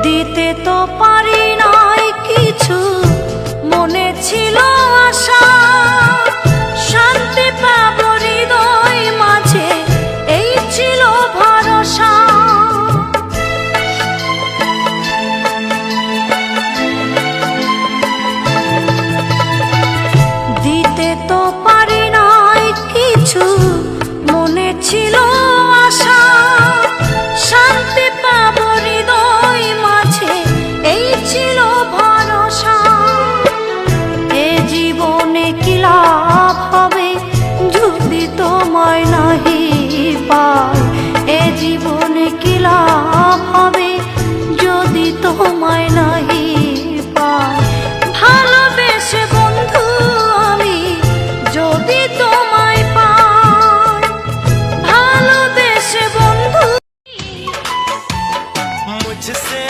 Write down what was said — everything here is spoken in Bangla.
দিতে তো পারি নাই কিছু, মনে ছিল আশা শান্তি পাব হৃদয় মাঝে, এই ছিল ভরসা। দিতে তো পারি নাই কিছু, মনে ছিল আশা শান্তি পাব হৃদয় মাঝে, এই ছিল ভরসা। এ জীবনে কি লাভ হবে যদি তোমায় নাহি পাই, এ জীবনে কি লাভ হবে যদি তোমায় নাহি পাই। ভালোবেসে বন্ধু আমি যদি তোমায় পাই, ভালোবেসে বন্ধু मुझसे